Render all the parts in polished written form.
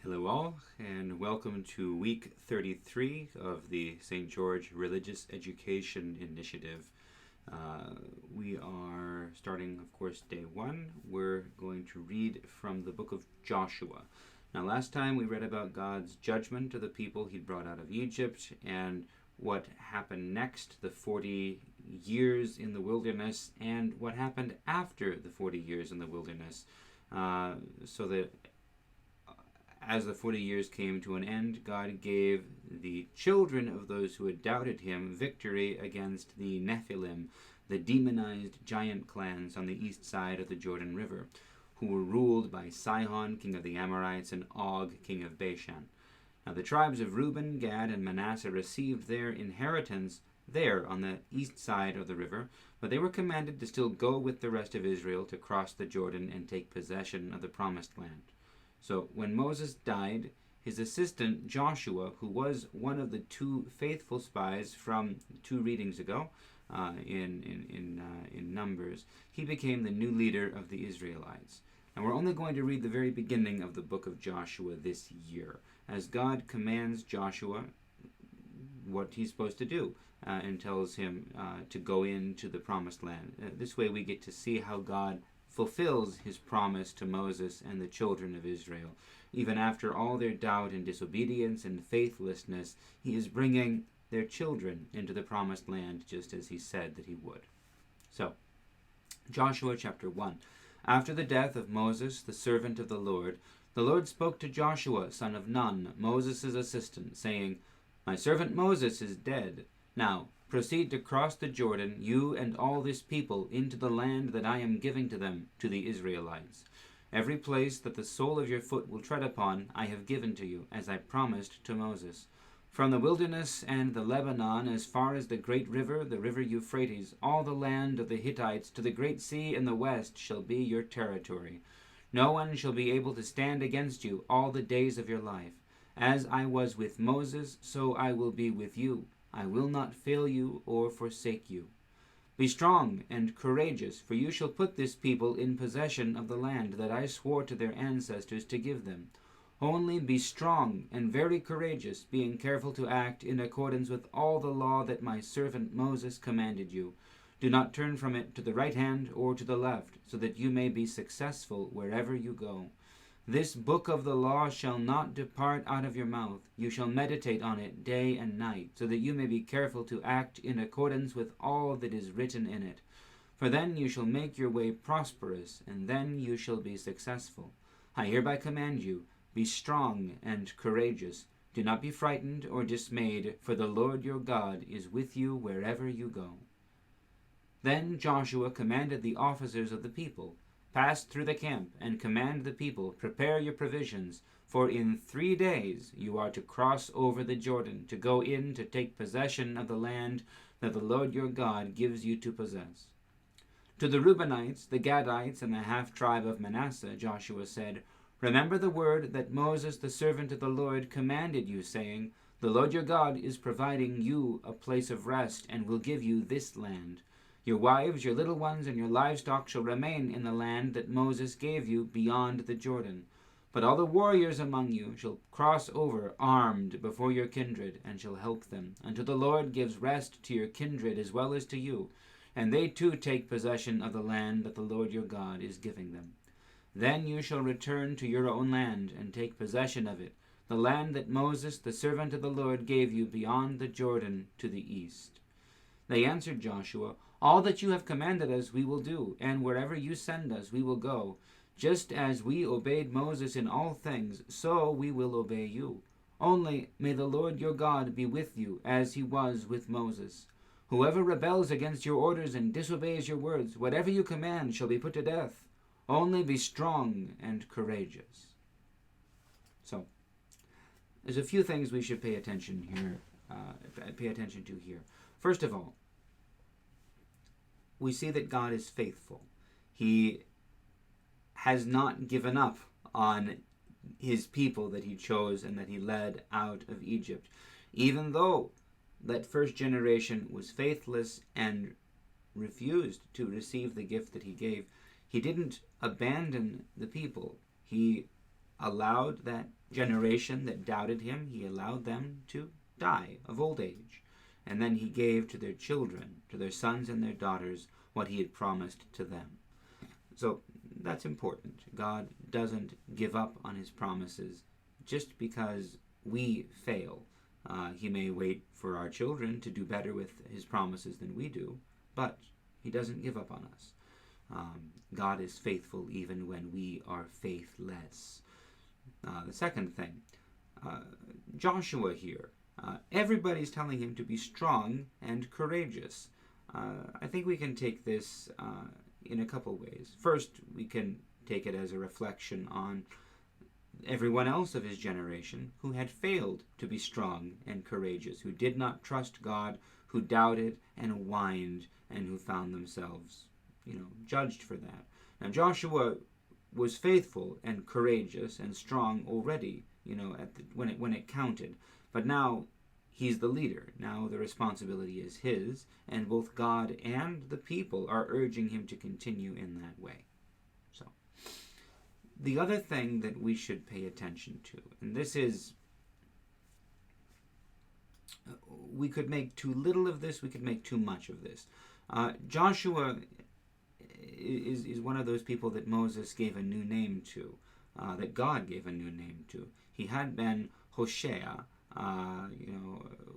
Hello all, and welcome to week 33 of the St. George Religious Education Initiative. We are starting, of course, day 1. We're going to read from the book of Joshua. Now, last time we read about God's judgment to the people He brought out of Egypt and what happened next, the 40 years in the wilderness, and what happened after the 40 years in the wilderness, so that as the 40 years came to an end, God gave the children of those who had doubted Him victory against the Nephilim, the demonized giant clans on the east side of the Jordan River, who were ruled by Sihon, king of the Amorites, and Og, king of Bashan. Now the tribes of Reuben, Gad, and Manasseh received their inheritance there on the east side of the river, but they were commanded to still go with the rest of Israel to cross the Jordan and take possession of the promised land. So when Moses died, his assistant Joshua, who was one of the two faithful spies from 2 readings ago in Numbers, he became the new leader of the Israelites. And we're only going to read the very beginning of the book of Joshua this year, as God commands Joshua what he's supposed to do and tells him to go into the promised land. This way we get to see how God fulfills His promise to Moses and the children of Israel. Even after all their doubt and disobedience and faithlessness, He is bringing their children into the promised land just as He said that He would. So, Joshua chapter 1. After the death of Moses, the servant of the Lord spoke to Joshua, son of Nun, Moses' assistant, saying, "My servant Moses is dead. Now, proceed to cross the Jordan, you and all this people, into the land that I am giving to them, to the Israelites. Every place that the sole of your foot will tread upon, I have given to you, as I promised to Moses. From the wilderness and the Lebanon, as far as the great river, the river Euphrates, all the land of the Hittites, to the great sea in the west, shall be your territory. No one shall be able to stand against you all the days of your life. As I was with Moses, so I will be with you. I will not fail you or forsake you. Be strong and courageous, for you shall put this people in possession of the land that I swore to their ancestors to give them. Only be strong and very courageous, being careful to act in accordance with all the law that my servant Moses commanded you. Do not turn from it to the right hand or to the left, so that you may be successful wherever you go. This book of the law shall not depart out of your mouth. You shall meditate on it day and night, so that you may be careful to act in accordance with all that is written in it. For then you shall make your way prosperous, and then you shall be successful. I hereby command you, be strong and courageous. Do not be frightened or dismayed, for the Lord your God is with you wherever you go." Then Joshua commanded the officers of the people, "Pass through the camp and command the people, prepare your provisions, for in 3 days you are to cross over the Jordan, to go in to take possession of the land that the Lord your God gives you to possess." To the Reubenites, the Gadites, and the half-tribe of Manasseh, Joshua said, "Remember the word that Moses, the servant of the Lord, commanded you, saying, The Lord your God is providing you a place of rest, and will give you this land. Your wives, your little ones, and your livestock shall remain in the land that Moses gave you beyond the Jordan. But all the warriors among you shall cross over armed before your kindred, and shall help them, until the Lord gives rest to your kindred as well as to you, and they too take possession of the land that the Lord your God is giving them. Then you shall return to your own land, and take possession of it, the land that Moses, the servant of the Lord, gave you beyond the Jordan to the east." They answered Joshua, "All that you have commanded us we will do, and wherever you send us we will go. Just as we obeyed Moses in all things, so we will obey you. Only may the Lord your God be with you, as he was with Moses. Whoever rebels against your orders and disobeys your words, whatever you command shall be put to death. Only be strong and courageous." So, there's a few things we should pay attention to here. First of all, we see that God is faithful. He has not given up on his people that he chose and that he led out of Egypt. Even though that first generation was faithless and refused to receive the gift that he gave, he didn't abandon the people. He allowed that generation that doubted him, he allowed them to die of old age. And then he gave to their children, to their sons and their daughters, what he had promised to them. So that's important. God doesn't give up on his promises just because we fail. He may wait for our children to do better with his promises than we do, but he doesn't give up on us. God is faithful even when we are faithless. The second thing, Joshua here, everybody's telling him to be strong and courageous. I think we can take this in a couple ways. First, we can take it as a reflection on everyone else of his generation who had failed to be strong and courageous, who did not trust God, who doubted and whined, and who found themselves, judged for that. Now, Joshua was faithful and courageous and strong already, when it counted. But now he's the leader. Now the responsibility is his, and both God and the people are urging him to continue in that way. So, the other thing that we should pay attention to, and this is, we could make too little of this, we could make too much of this. Joshua is one of those people that Moses gave a new name to, that God gave a new name to. He had been Hoshea,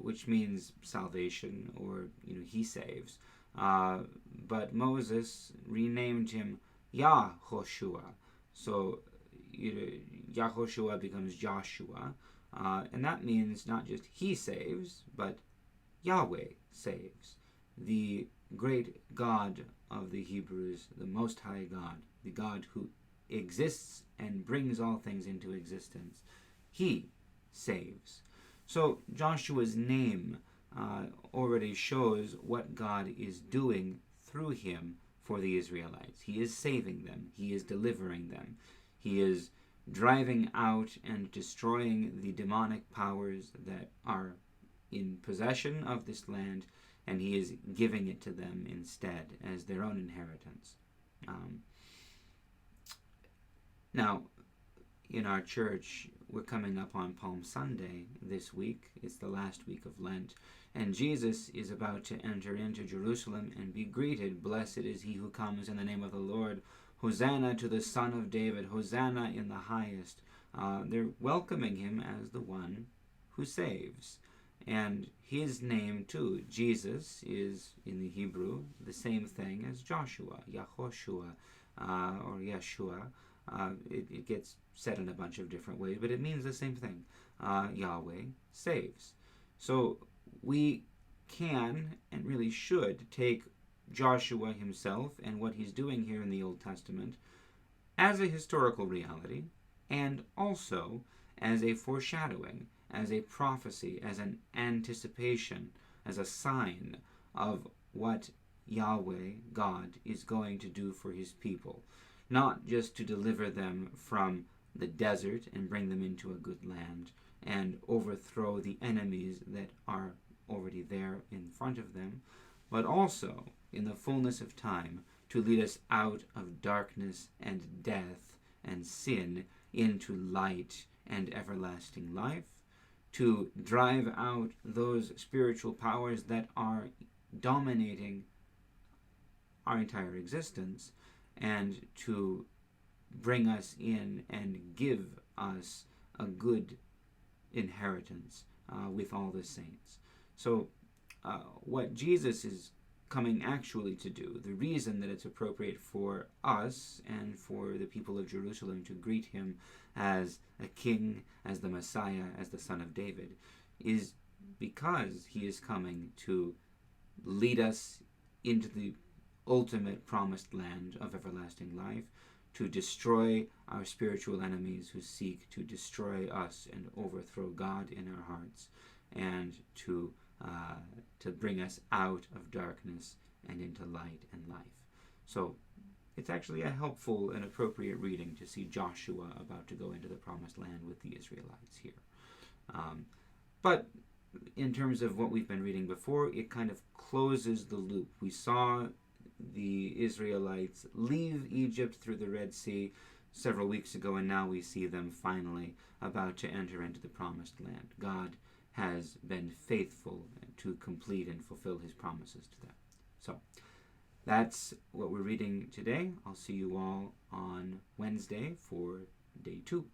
which means salvation, or he saves. But Moses renamed him Yahoshua. So Yahoshua becomes Joshua, and that means not just he saves, but Yahweh saves. The great God of the Hebrews, the Most High God, the God who exists and brings all things into existence, he saves. So Joshua's name already shows what God is doing through him for the Israelites. He is saving them. He is delivering them. He is driving out and destroying the demonic powers that are in possession of this land, and he is giving it to them instead as their own inheritance. Now, in our church, we're coming up on Palm Sunday this week. It's the last week of Lent, and Jesus is about to enter into Jerusalem and be greeted. Blessed is he who comes in the name of the Lord. Hosanna to the Son of David. Hosanna in the highest. They're welcoming him as the one who saves. And his name too, Jesus, is in the Hebrew the same thing as Joshua, Yahoshua, or Yeshua. It gets said in a bunch of different ways, but it means the same thing. Yahweh saves. So we can and really should take Joshua himself and what he's doing here in the Old Testament as a historical reality, and also as a foreshadowing, as a prophecy, as an anticipation, as a sign of what Yahweh, God, is going to do for his people. Not just to deliver them from the desert and bring them into a good land and overthrow the enemies that are already there in front of them, but also, in the fullness of time, to lead us out of darkness and death and sin into light and everlasting life, to drive out those spiritual powers that are dominating our entire existence, and to bring us in and give us a good inheritance with all the saints. So what Jesus is coming actually to do, the reason that it's appropriate for us and for the people of Jerusalem to greet him as a king, as the Messiah, as the Son of David, is because he is coming to lead us into the ultimate promised land of everlasting life, to destroy our spiritual enemies who seek to destroy us and overthrow God in our hearts, and to bring us out of darkness and into light and life. So it's actually a helpful and appropriate reading to see Joshua about to go into the promised land with the Israelites here. But in terms of what we've been reading before, it kind of closes the loop. We saw the Israelites leave Egypt through the Red Sea. several weeks ago, and now we see them finally about to enter into the promised land. God has been faithful to complete and fulfill his promises to them. So that's what we're reading today. I'll see you all on Wednesday for day 2.